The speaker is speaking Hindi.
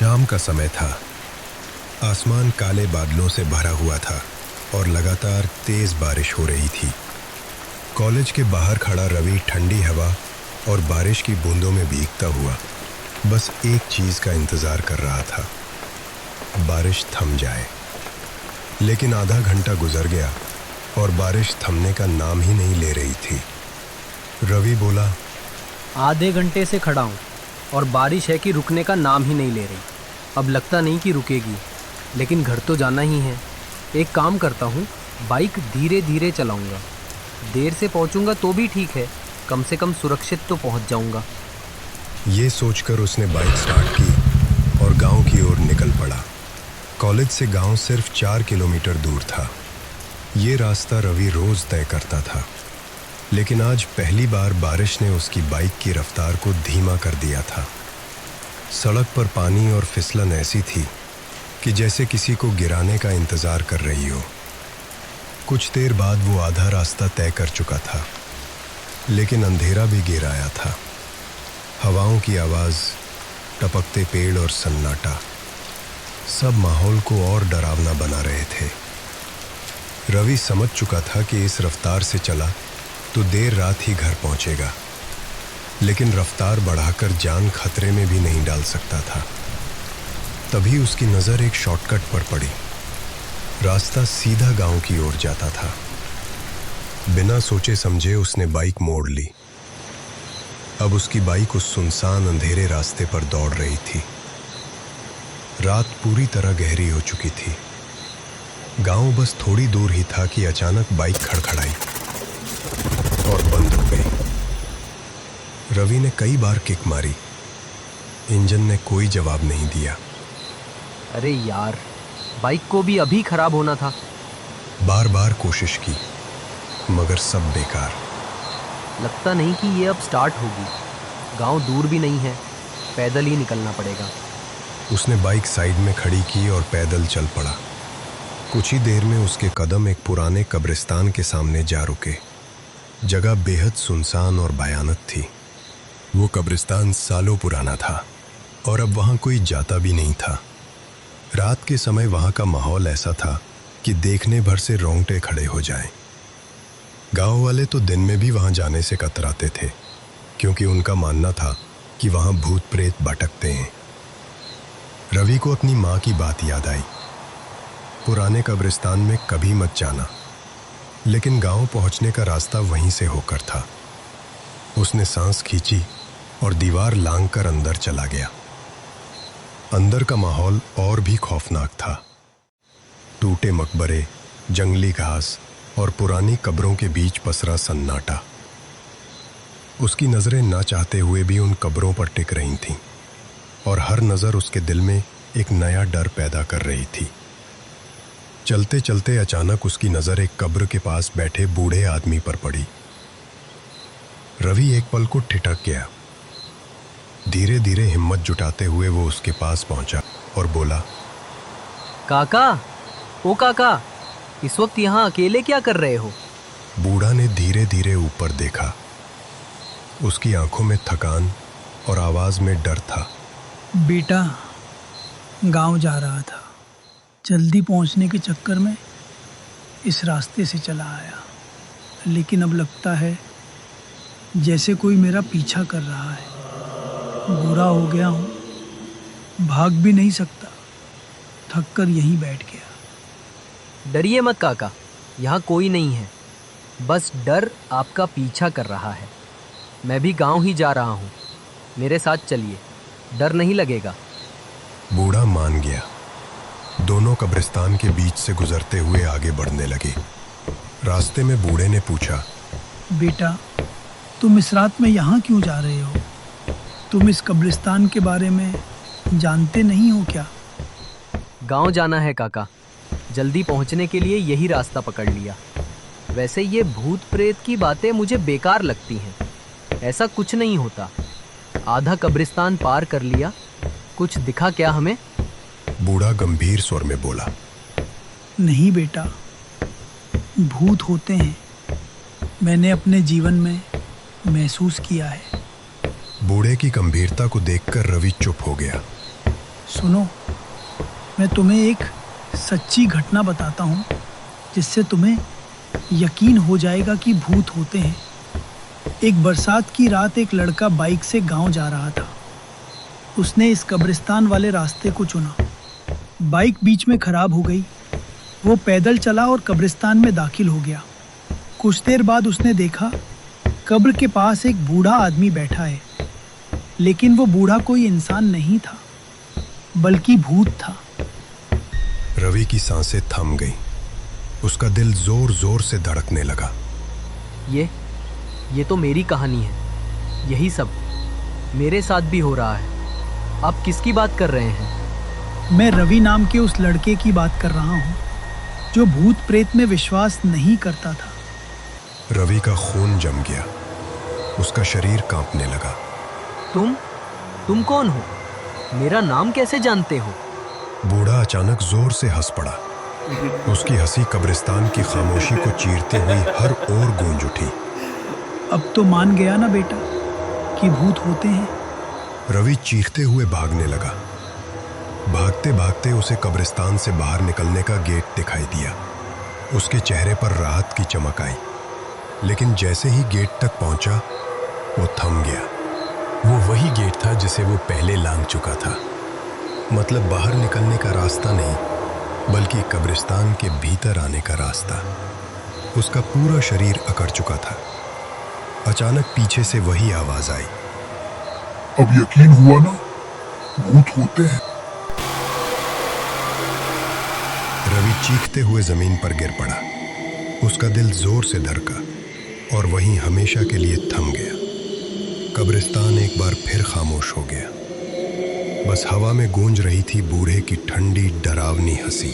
शाम का समय था। आसमान काले बादलों से भरा हुआ था और लगातार तेज बारिश हो रही थी। कॉलेज के बाहर खड़ा रवि ठंडी हवा और बारिश की बूंदों में भीगता हुआ बस एक चीज का इंतजार कर रहा था, बारिश थम जाए। लेकिन आधा घंटा गुजर गया और बारिश थमने का नाम ही नहीं ले रही थी। रवि बोला, आधे घंटे से खड़ा हूँ और बारिश है कि रुकने का नाम ही नहीं ले रही। अब लगता नहीं कि रुकेगी, लेकिन घर तो जाना ही है। एक काम करता हूँ, बाइक धीरे धीरे चलाऊँगा। देर से पहुँचूँगा तो भी ठीक है, कम से कम सुरक्षित तो पहुँच जाऊँगा। ये सोचकर उसने बाइक स्टार्ट की और गांव की ओर निकल पड़ा। कॉलेज से गांव सिर्फ 4 किलोमीटर दूर था। ये रास्ता रवि रोज तय करता था, लेकिन आज पहली बार बारिश ने उसकी बाइक की रफ्तार को धीमा कर दिया था। सड़क पर पानी और फिसलन ऐसी थी कि जैसे किसी को गिराने का इंतजार कर रही हो। कुछ देर बाद वो आधा रास्ता तय कर चुका था, लेकिन अंधेरा भी घेर आया था। हवाओं की आवाज, टपकते पेड़ और सन्नाटा सब माहौल को और डरावना बना रहे थे। रवि समझ चुका था कि इस रफ्तार से चला तो देर रात ही घर पहुंचेगा, लेकिन रफ्तार बढ़ाकर जान खतरे में भी नहीं डाल सकता था। तभी उसकी नज़र एक शॉर्टकट पर पड़ी। रास्ता सीधा गांव की ओर जाता था। बिना सोचे समझे उसने बाइक मोड़ ली। अब उसकी बाइक उस सुनसान अंधेरे रास्ते पर दौड़ रही थी। रात पूरी तरह गहरी हो चुकी थी। गांव बस थोड़ी दूर ही था कि अचानक बाइक खड़खड़ाई और बंद हो गई। रवि ने कई बार किक मारी, इंजन ने कोई जवाब नहीं दिया। अरे यार, बाइक को भी अभी खराब होना था। बार बार कोशिश की, मगर सब बेकार। लगता नहीं कि ये अब स्टार्ट होगी। गांव दूर भी नहीं है, पैदल ही निकलना पड़ेगा। उसने बाइक साइड में खड़ी की और पैदल चल पड़ा। कुछ ही देर में उसके कदम एक पुराने कब्रिस्तान के सामने जा रुके। जगह बेहद सुनसान और भयानक थी। वो कब्रिस्तान सालों पुराना था और अब वहां कोई जाता भी नहीं था। रात के समय वहां का माहौल ऐसा था कि देखने भर से रोंगटे खड़े हो जाएं। गांव वाले तो दिन में भी वहां जाने से कतराते थे, क्योंकि उनका मानना था कि वहां भूत प्रेत भटकते हैं। रवि को अपनी माँ की बात याद आई, पुराने कब्रिस्तान में कभी मत जाना। लेकिन गांव पहुंचने का रास्ता वहीं से होकर था। उसने सांस खींची और दीवार लांघकर अंदर चला गया। अंदर का माहौल और भी खौफनाक था। टूटे मकबरे, जंगली घास और पुरानी कब्रों के बीच पसरा सन्नाटा। उसकी नजरें ना चाहते हुए भी उन कब्रों पर टिक रही थीं और हर नजर उसके दिल में एक नया डर पैदा कर रही थी। चलते चलते अचानक उसकी नजर एक कब्र के पास बैठे बूढ़े आदमी पर पड़ी। रवि एक पल को ठिठक गया। धीरे धीरे हिम्मत जुटाते हुए वो उसके पास पहुंचा और बोला, काका, ओ काका, इस वक्त यहाँ अकेले क्या कर रहे हो? बूढ़ा ने धीरे धीरे ऊपर देखा। उसकी आंखों में थकान और आवाज में डर था। बेटा, गांव जा रहा था, जल्दी पहुंचने के चक्कर में इस रास्ते से चला आया, लेकिन अब लगता है जैसे कोई मेरा पीछा कर रहा है। बूढ़ा हो गया हूँ, भाग भी नहीं सकता, थक कर यहीं बैठ गया। डरिए मत काका, यहाँ कोई नहीं है। बस डर आपका पीछा कर रहा है। मैं भी गांव ही जा रहा हूँ, मेरे साथ चलिए, डर नहीं लगेगा। बूढ़ा मान गया। दोनों कब्रिस्तान के बीच से गुजरते हुए आगे बढ़ने लगे। रास्ते में बूढ़े ने पूछा, बेटा, तुम इस रात में यहाँ क्यों जा रहे हो? तुम इस कब्रिस्तान के बारे में जानते नहीं हो क्या? गांव जाना है काका, जल्दी पहुंचने के लिए यही रास्ता पकड़ लिया। वैसे ये भूत प्रेत की बातें मुझे बेकार लगती हैं। ऐसा कुछ नहीं होता। आधा कब्रिस्तान पार कर लिया, कुछ दिखा क्या हमें? बूढ़ा गंभीर स्वर में बोला, नहीं बेटा, भूत होते हैं। मैंने अपने जीवन में महसूस किया है। बूढ़े की गंभीरता को देखकर रवि चुप हो गया। सुनो, मैं तुम्हें एक सच्ची घटना बताता हूँ जिससे तुम्हें यकीन हो जाएगा कि भूत होते हैं। एक बरसात की रात एक लड़का बाइक से गांव जा रहा था। उसने इस कब्रिस्तान वाले रास्ते को चुना। बाइक बीच में खराब हो गई। वो पैदल चला और कब्रिस्तान में दाखिल हो गया। कुछ देर बाद उसने देखा कब्र के पास एक बूढ़ा आदमी बैठा है, लेकिन वो बूढ़ा कोई इंसान नहीं था बल्कि भूत था। रवि की सांसें थम गईं। उसका दिल जोर जोर से धड़कने लगा। ये तो मेरी कहानी है। यही सब मेरे साथ भी हो रहा है। आप किसकी बात कर रहे हैं? मैं रवि नाम के उस लड़के की बात कर रहा हूँ जो भूत प्रेत में विश्वास नहीं करता था। रवि का खून जम गया। उसका शरीर कांपने लगा। तुम कौन हो? मेरा नाम कैसे जानते हो? बूढ़ा अचानक जोर से हंस पड़ा। उसकी हंसी कब्रिस्तान की खामोशी को चीरते हुई हर ओर गूंज उठी। अब तो मान गया ना बेटा कि भूत होते हैं। रवि चीखते हुए भागने लगा। भागते भागते उसे कब्रिस्तान से बाहर निकलने का गेट दिखाई दिया। उसके चेहरे पर राहत की चमक आई, लेकिन जैसे ही गेट तक पहुंचा वो थम गया। वो वही गेट था जिसे वो पहले लांघ चुका था। मतलब बाहर निकलने का रास्ता नहीं, बल्कि कब्रिस्तान के भीतर आने का रास्ता। उसका पूरा शरीर अकड़ चुका था। अचानक पीछे से वही आवाज आई, अब यकीन हुआ ना, भूत होते हैं। रवि चीखते हुए जमीन पर गिर पड़ा। उसका दिल जोर से धड़का और वहीं हमेशा के लिए थम गया। कब्रिस्तान एक बार फिर खामोश हो गया। बस हवा में गूंज रही थी बूढ़े की ठंडी डरावनी हंसी।